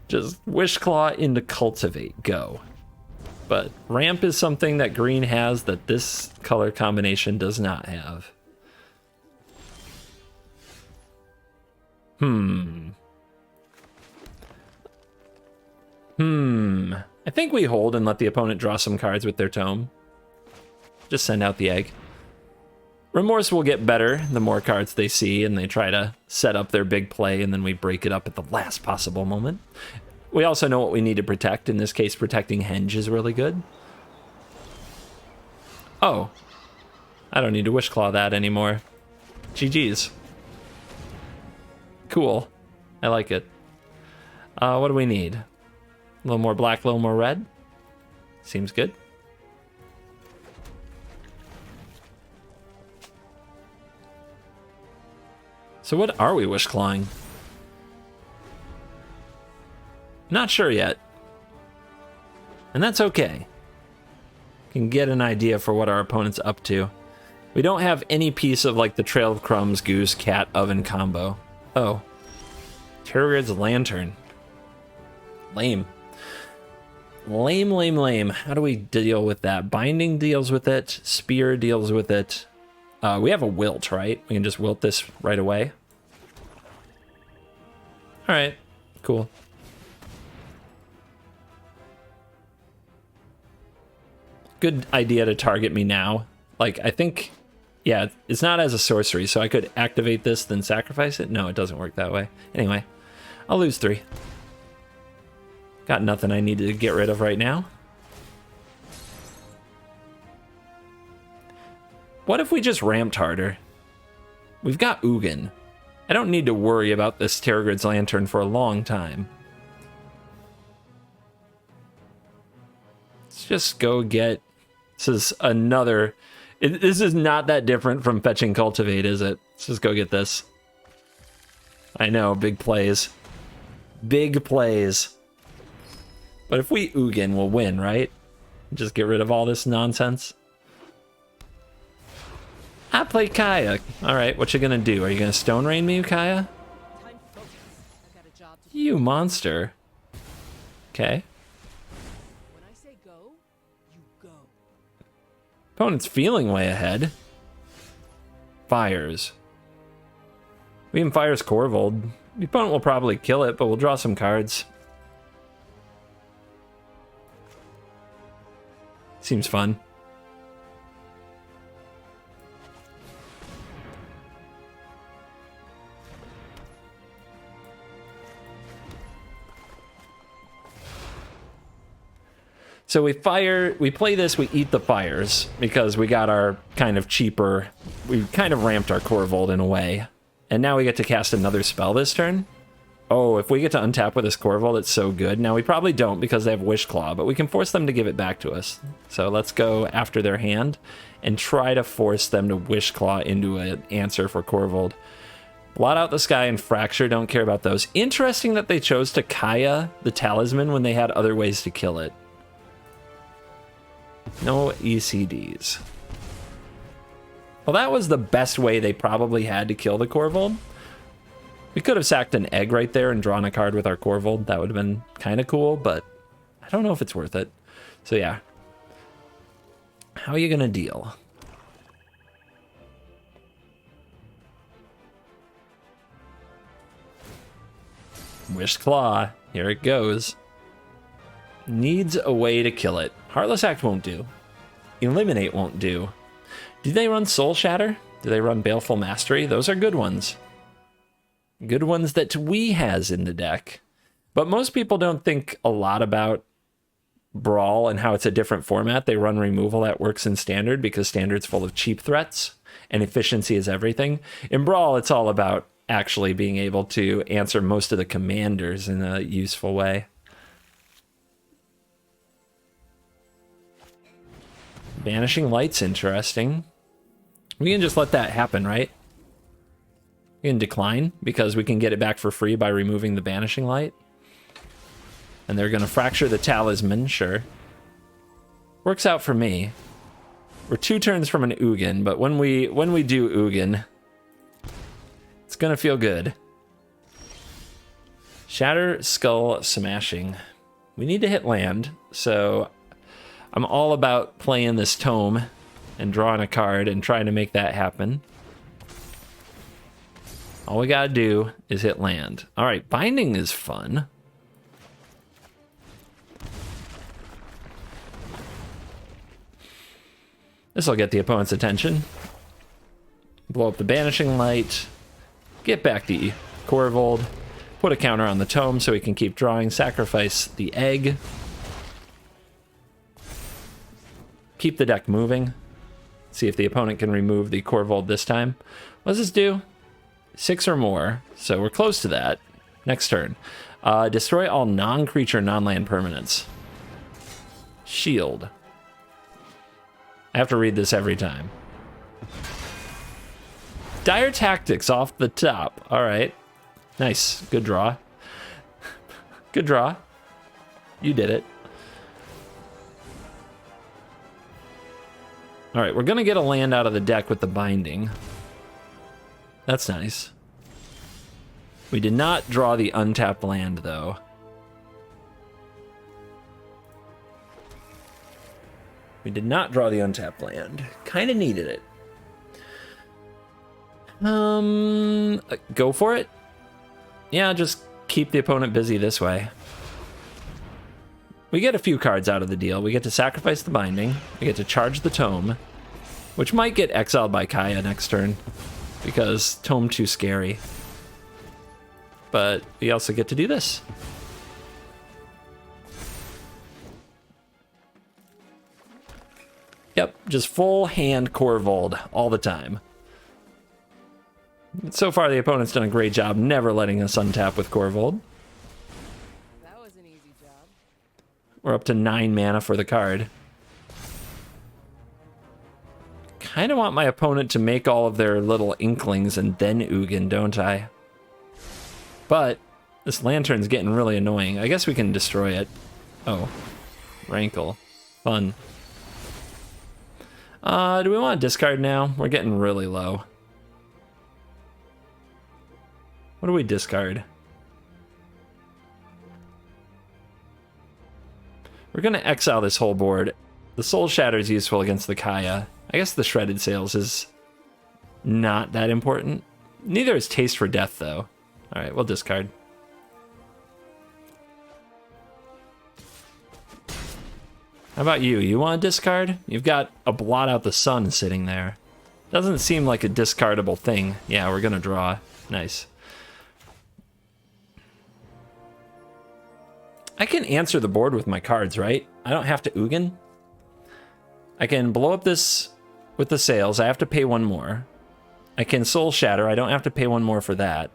Just Wish Claw into Cultivate, go. But ramp is something that green has that this color combination does not have. I think we hold and let the opponent draw some cards with their tome. Just send out the egg. Remorse will get better the more cards they see and they try to set up their big play, and then we break it up at the last possible moment. We also know what we need to protect. In this case, protecting Henge is really good. Oh. I don't need to Wish Claw that anymore. GG's. Cool. I like it. What do we need? A little more black, a little more red. Seems good. So what are we Wish Clawing? Not sure yet. And that's okay. Can get an idea for what our opponent's up to. We don't have any piece of like the Trail of Crumbs, Goose, Cat, Oven combo. Oh. Terrorgrid's Lantern. Lame. Lame, lame, lame. How do we deal with that? Binding deals with it. Spear deals with it. We have a Wilt, right? We can just Wilt this right away. All right, cool. Good idea to target me now. Like, I think, yeah, it's not as a sorcery, so I could activate this, then sacrifice it. No, it doesn't work that way. Anyway, I'll lose 3. Got nothing I need to get rid of right now. What if we just ramped harder? We've got Ugin. I don't need to worry about this Terrorgrid's Lantern for a long time. Let's just go get... This is another... This is not that different from fetching Cultivate, is it? Let's just go get this. I know, big plays. Big plays. But if we Ugin, we'll win, right? Just get rid of all this nonsense. I play Kaya. All right, what you gonna do? Are you gonna Stone Rain me, Kaya? You monster. Okay. When I say go, you go. Opponent's feeling way ahead. Fires. We even fires Korvold. The opponent will probably kill it, but we'll draw some cards. Seems fun. So we play this, we eat the fires, because we got our kind of cheaper, we kind of ramped our Korvold in a way. And now we get to cast another spell this turn. Oh, if we get to untap with this Korvold, it's so good. Now we probably don't because they have Wish Claw, but we can force them to give it back to us. So let's go after their hand and try to force them to Wish Claw into an answer for Korvold. Blot Out the Sky and Fracture, don't care about those. Interesting that they chose to Kaya the Talisman when they had other ways to kill it. No ECDs. Well, that was the best way they probably had to kill the Korvold. We could have sacked an egg right there and drawn a card with our Korvold. That would have been kind of cool, but I don't know if it's worth it. So yeah. How are you going to deal? Wish Claw. Here it goes. Needs a way to kill it. Heartless Act won't do. Eliminate won't do. Do they run Soul Shatter? Do they run Baleful Mastery? Those are good ones. Good ones that we has in the deck. But most people don't think a lot about Brawl and how it's a different format. They run removal that works in Standard because Standard's full of cheap threats and efficiency is everything. In Brawl, it's all about actually being able to answer most of the commanders in a useful way. Banishing Light's interesting. We can just let that happen, right? We can decline because we can get it back for free by removing the Banishing Light. And they're going to fracture the Talisman, sure. Works out for me. We're 2 turns from an Ugin, but when we do Ugin, it's going to feel good. Shatter, Skull, Smashing. We need to hit land, so I'm all about playing this tome and drawing a card and trying to make that happen. All we gotta do is hit land. All right, Binding is fun. This will get the opponent's attention. Blow up the Banishing Light. Get back the Korvold. Put a counter on the tome so we can keep drawing. Sacrifice the egg. Keep the deck moving. See if the opponent can remove the Korvold this time. What does this do? 6 or more, so we're close to that. Next turn. Destroy all non-creature, non-land permanents. Shield. I have to read this every time. Dire Tactics off the top. All right. Nice. Good draw. Good draw. You did it. All right, we're going to get a land out of the deck with the Binding. That's nice. We did not draw the untapped land, though. We did not draw the untapped land. Kind of needed it. Go for it? Yeah, just keep the opponent busy this way. We get a few cards out of the deal. We get to sacrifice the Binding. We get to charge the Tome, which might get exiled by Kaya next turn because Tome too scary. But we also get to do this. Yep, just full hand Korvold all the time. So far, the opponent's done a great job never letting us untap with Korvold. That was an easy job. We're up to 9 mana for the card. Kind of want my opponent to make all of their little Inklings and then Ugin, don't I? But this Lantern's getting really annoying. I guess we can destroy it. Oh, Rankle. Fun. Do we want to discard now? We're getting really low. What do we discard? We're going to exile this whole board. The Soul Shatter is useful against the Kaya. I guess the Shredded Sails is not that important. Neither is Taste for Death, though. All right, we'll discard. How about you? You want to discard? You've got a Blot Out the Sun sitting there. Doesn't seem like a discardable thing. Yeah, we're going to draw. Nice. I can answer the board with my cards, right? I don't have to Ugin. I can blow up this with the sails. I have to pay one more. I can Soul Shatter. I don't have to pay one more for that.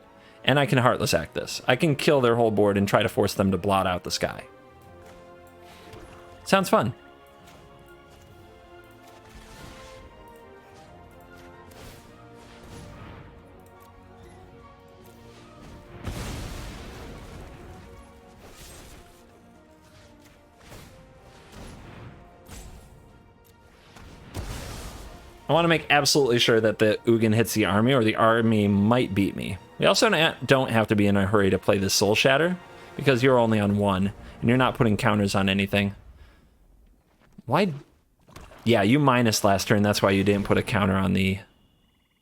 And I can Heartless Act this. I can kill their whole board and try to force them to blot out the sky. Sounds fun. I want to make absolutely sure that the Ugin hits the army, or the army might beat me. We also don't have to be in a hurry to play this Soul Shatter, because you're only on one, and you're not putting counters on anything. Why? Yeah, you minus last turn, that's why you didn't put a counter on the...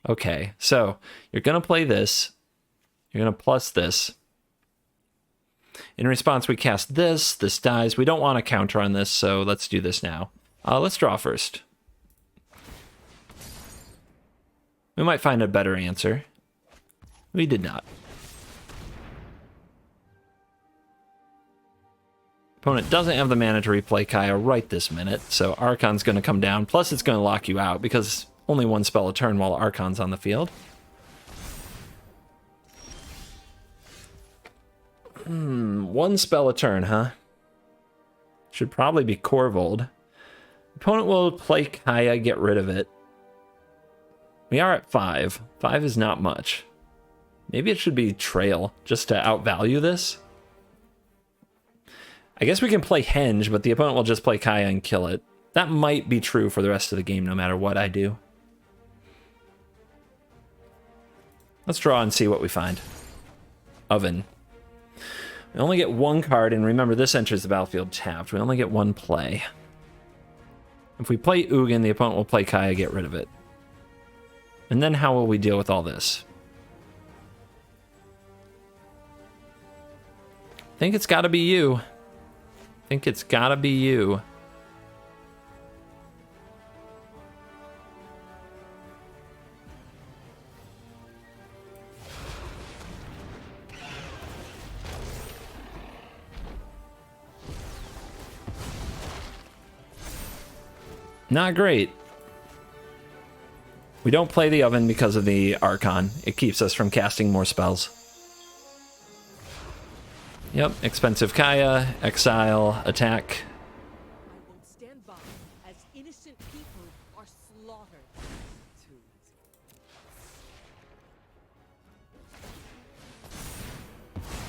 Okay, so you're going to play this. You're going to plus this. In response, we cast this. This dies. We don't want a counter on this, so let's do this now. Let's draw first. We might find a better answer. We did not. Opponent doesn't have the mana to replay Kaya right this minute, so Archon's going to come down. Plus, it's going to lock you out because only one spell a turn while Archon's on the field. One spell a turn, huh? Should probably be Korvold. Opponent will play Kaya, get rid of it. We are at 5. 5 is not much. Maybe it should be Trail, just to outvalue this. I guess we can play Henge, but the opponent will just play Kaya and kill it. That might be true for the rest of the game, no matter what I do. Let's draw and see what we find. Oven. We only get one card, and remember, this enters the battlefield tapped. We only get one play. If we play Ugin, the opponent will play Kaya, get rid of it. And then how will we deal with all this? I think it's gotta be you. I think it's gotta be you. Not great. We don't play the Oven because of the Archon. It keeps us from casting more spells. Yep, expensive Kaya, exile, attack. I won't stand by as innocent people are slaughtered.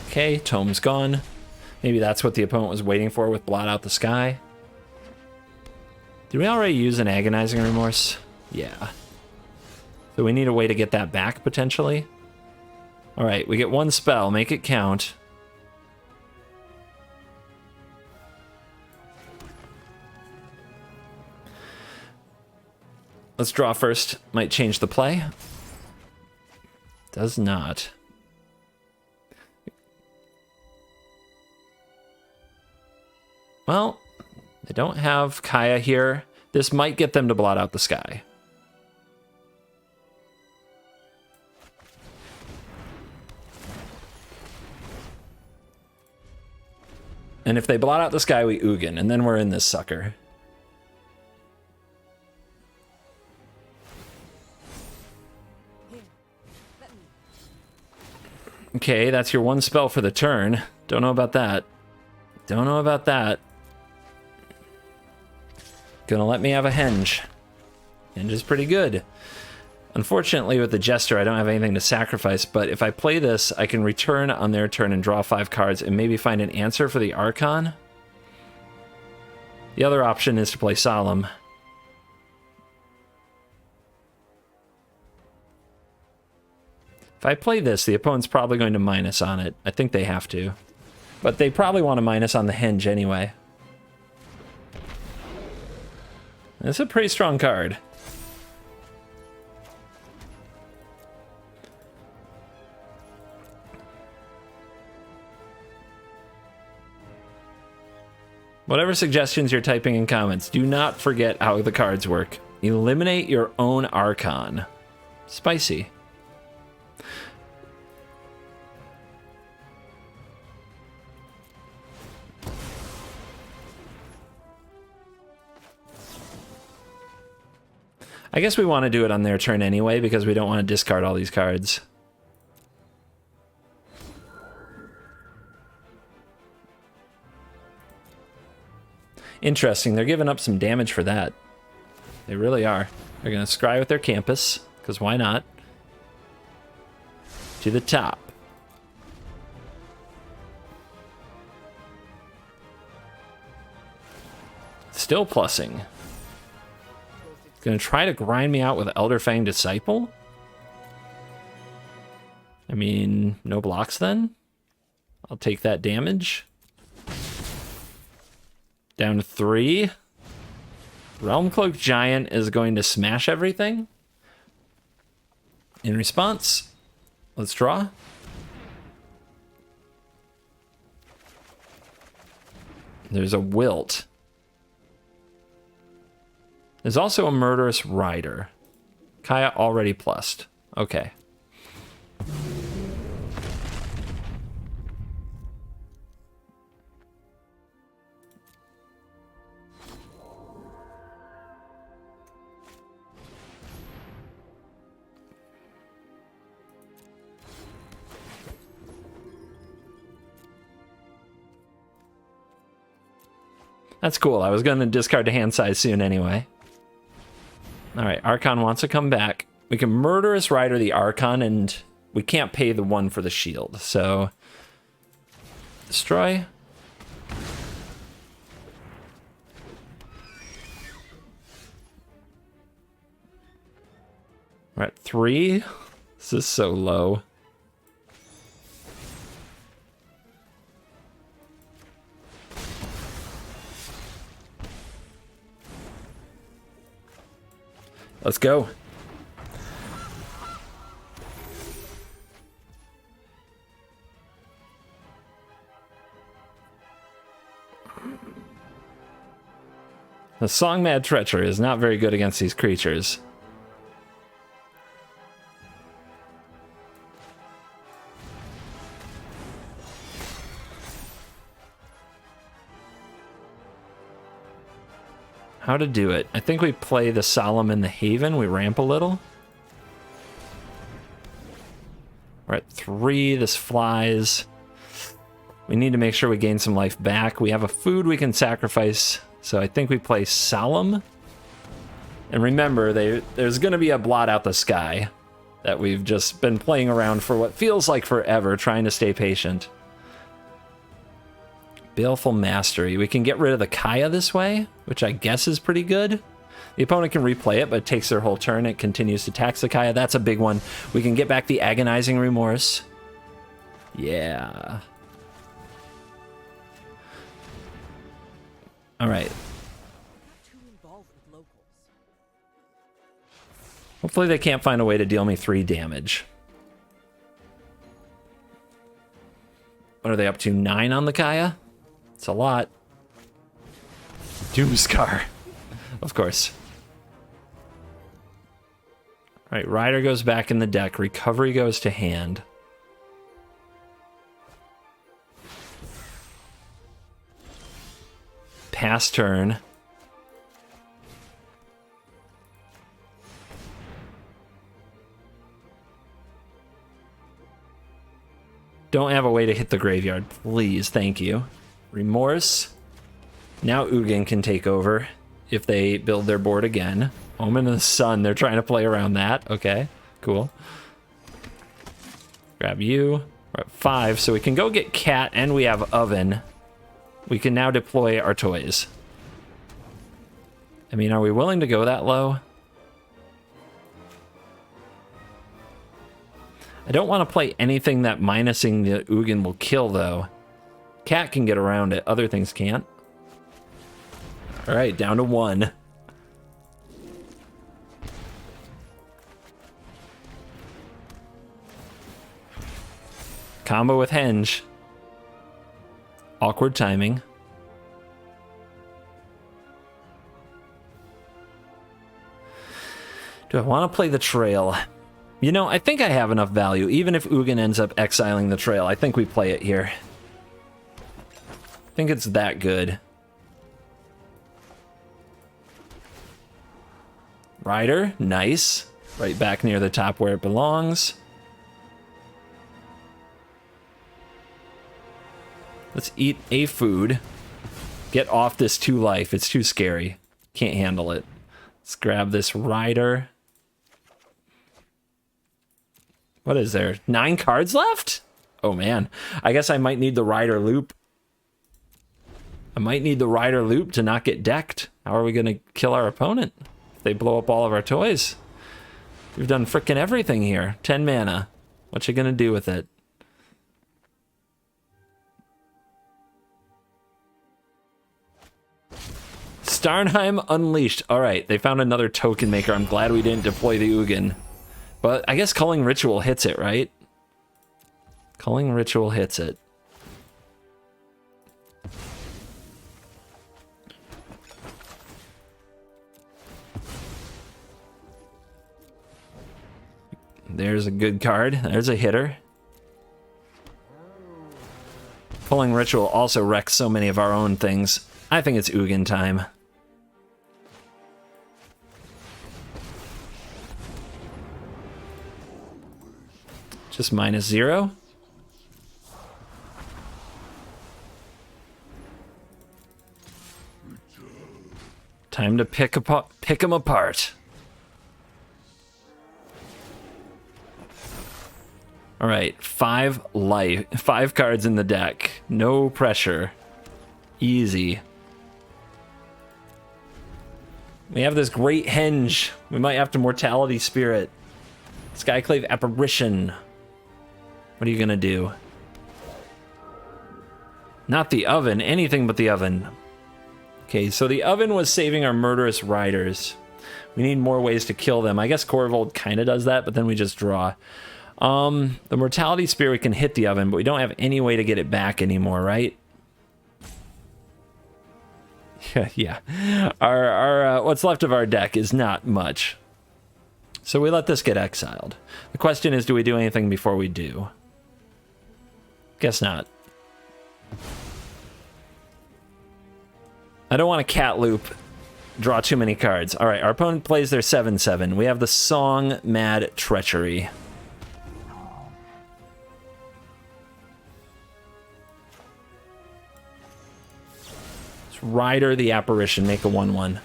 Okay, Tome's gone. Maybe that's what the opponent was waiting for with Blot Out the Sky. Did we already use an Agonizing Remorse? Yeah. So we need a way to get that back, potentially. Alright, we get one spell. Make it count. Let's draw first. Might change the play. Does not. Well, they don't have Kaya here. This might get them to blot out the sky. And if they blot out the sky, we Ugin, and then we're in this sucker. Okay, that's your one spell for the turn. Don't know about that. Don't know about that. Gonna let me have a Henge. Henge is pretty good. Unfortunately, with the Jester, I don't have anything to sacrifice, but if I play this, I can return on their turn and draw 5 cards and maybe find an answer for the Archon. The other option is to play Solemn. If I play this, the opponent's probably going to minus on it. I think they have to. But they probably want to minus on the Henge anyway. It's a pretty strong card. Whatever suggestions you're typing in comments, do not forget how the cards work. Eliminate your own Archon. Spicy. I guess we want to do it on their turn anyway because we don't want to discard all these cards. Interesting, they're giving up some damage for that. They really are. They're going to scry with their campus, because why not? To the top. Still plussing. Gonna try to grind me out with Elderfang Disciple? I mean, no blocks then? I'll take that damage. Down to 3. Realm Cloak Giant is going to smash everything. In response, let's draw. There's a Wilt. There's also a Murderous Rider. Kaya already plussed. Okay. That's cool. I was going to discard to hand size soon anyway. All right, Archon wants to come back. We can Murderous Rider the Archon, and we can't pay the 1 for the shield. So, destroy. We're at 3. This is so low. Let's go. The Song Mad Treacher is not very good against these creatures. How to do it. I think we play the Solemn in the Haven. We ramp a little. We're at 3. This flies. We need to make sure we gain some life back. We have a food we can sacrifice. So I think we play Solemn. And remember, there's going to be a blot out the sky that we've just been playing around for what feels like forever, trying to stay patient. Baleful Mastery. We can get rid of the Kaya this way, which I guess is pretty good. The opponent can replay it, but it takes their whole turn. It continues to tax the Kaya. That's a big one. We can get back the Agonizing Remorse. Yeah. All right. Hopefully they can't find a way to deal me 3 damage. What are they up to? 9 on the Kaya? It's a lot. Doomscar. Of course. All right, Rider goes back in the deck. Recovery goes to hand. Pass turn. Don't have a way to hit the graveyard, please. Thank you. Remorse. Now Ugin can take over if they build their board again. Omen of the Sun. They're trying to play around that. Okay, cool. Grab you. We're at 5, so we can go get Cat, and we have Oven. We can now deploy our toys. I mean, are we willing to go that low? I don't want to play anything that minusing the Ugin will kill, though. Cat can get around it. Other things can't. All right, down to 1. Combo with Henge. Awkward timing. Do I want to play the Trail? You know, I think I have enough value. Even if Ugin ends up exiling the Trail, I think we play it here. I think it's that good. Rider, nice. Right back near the top where it belongs. Let's eat a food. Get off this 2 life. It's too scary. Can't handle it. Let's grab this rider. What is there? 9 cards left? Oh man. I guess I might need the rider loop. I might need the rider loop to not get decked. How are we going to kill our opponent if they blow up all of our toys? We've done frickin' everything here. 10 mana. What you going to do with it? Starnheim Unleashed. All right, they found another token maker. I'm glad we didn't deploy the Ugin. But I guess Culling Ritual hits it, right? Culling Ritual hits it. There's a good card. There's a hitter. Culling Ritual also wrecks so many of our own things. I think it's Ugin time. Just -0. Time to pick them apart. All right, 5 cards in the deck. No pressure. Easy. We have this great henge. We might have to Mortality Spirit. Skyclave Apparition. What are you gonna do? Not the oven, anything but the oven. Okay, so the oven was saving our murderous riders. We need more ways to kill them. I guess Korvold kind of does that, but then we just draw. The Mortality Spirit can hit the oven, but we don't have any way to get it back anymore, right? Yeah. Our what's left of our deck is not much. So we let this get exiled. The question is, do we do anything before we do? Guess not. I don't want a cat loop. Draw too many cards. All right, our opponent plays their 7/7. We have the Song Mad Treachery. Let's Rider the Apparition, make a 1/1.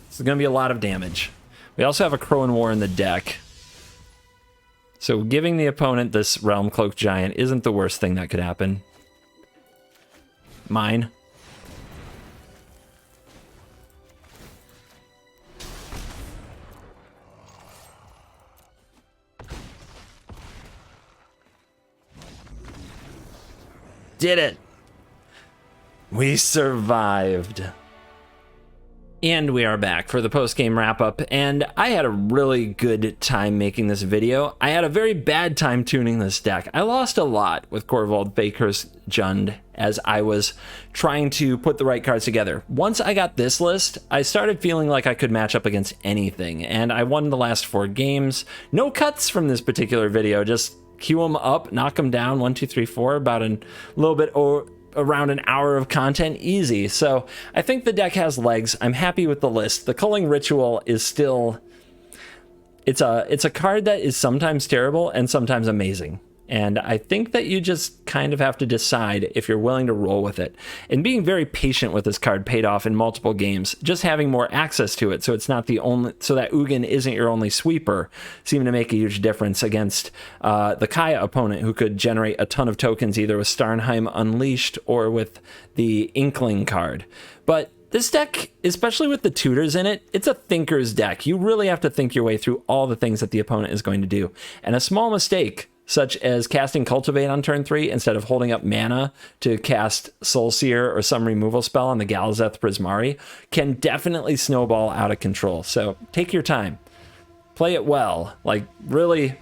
This is going to be a lot of damage. We also have a Crow and War in the deck. So giving the opponent this Realm Cloak Giant isn't the worst thing that could happen. Mine. Did it! We survived. And we are back for the post-game wrap-up, and I had a really good time making this video. I had a very bad time tuning this deck. I lost a lot with Korvold Fakehurst Jund as I was trying to put the right cards together. Once I got this list, I started feeling like I could match up against anything, and I won the last 4 games. No cuts from this particular video, just queue them up, knock them down, 1, 2, 3, 4, about a little bit around an hour of content, easy. So I think the deck has legs. I'm happy with the list. The Culling Ritual is still, it's a card that is sometimes terrible and sometimes amazing. And I think that you just kind of have to decide if you're willing to roll with it. And being very patient with this card paid off in multiple games. Just having more access to it, so it's not the only, so that Ugin isn't your only sweeper, seemed to make a huge difference against the Kaya opponent, who could generate a ton of tokens either with Starnheim Unleashed or with the Inkling card. But this deck, especially with the tutors in it, it's a thinker's deck. You really have to think your way through all the things that the opponent is going to do. And a small mistake, such as casting Cultivate on turn 3 instead of holding up mana to cast Soulseer or some removal spell on the Galazeth Prismari, can definitely snowball out of control. So take your time. Play it well. Like, really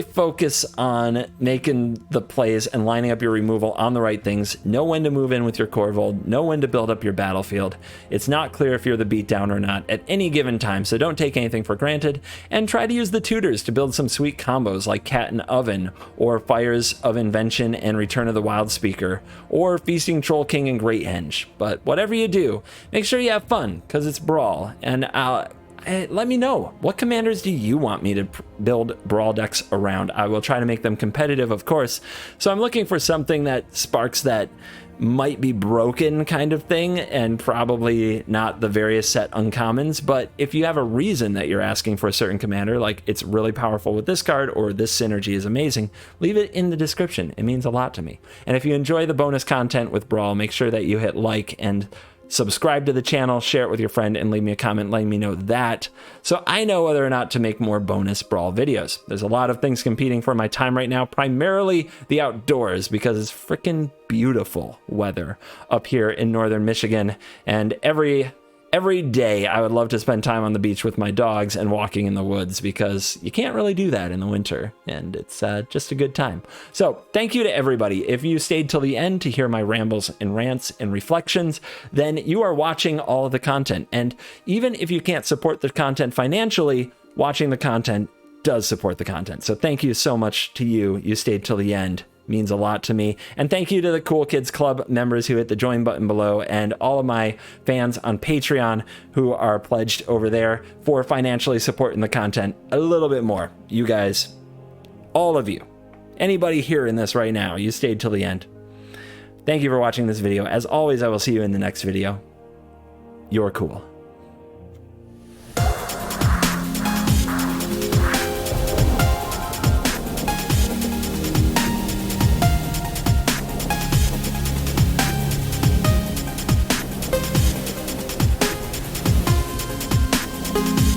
focus on making the plays and lining up your removal on the right things. Know when to move in with your Korvold. Know when to build up your battlefield. It's not clear if you're the beatdown or not at any given time, so don't take anything for granted. And try to use the tutors to build some sweet combos like Cat and Oven, or Fires of Invention and Return of the Wild Speaker, or Feasting Troll King and Great Henge. But whatever you do, make sure you have fun, because it's Brawl. And let me know. What commanders do you want me to build brawl decks around? I will try to make them competitive, of course. So I'm looking for something that sparks that might be broken kind of thing, and probably not the various set uncommons. But if you have a reason that you're asking for a certain commander, like it's really powerful with this card or this synergy is amazing, leave it in the description. It means a lot to me. And if you enjoy the bonus content with Brawl, make sure that you hit like and subscribe to the channel, share it with your friend, and leave me a comment letting me know that, so I know whether or not to make more bonus Brawl videos. There's a lot of things competing for my time right now, primarily the outdoors, because it's freaking beautiful weather up here in northern Michigan, and every day I would love to spend time on the beach with my dogs and walking in the woods, because you can't really do that in the winter, and it's just a good time. So thank you to everybody. If you stayed till the end to hear my rambles and rants and reflections, then you are watching all of the content. And even if you can't support the content financially, watching the content does support the content. So thank you so much to you. You stayed till the end. Means a lot to me. And thank you to the Cool Kids Club members who hit the join button below, and all of my fans on Patreon who are pledged over there for financially supporting the content a little bit more. You guys, all of you, anybody hearing this right now, you stayed till the end. Thank you for watching this video. As always, I will see you in the next video. You're cool. You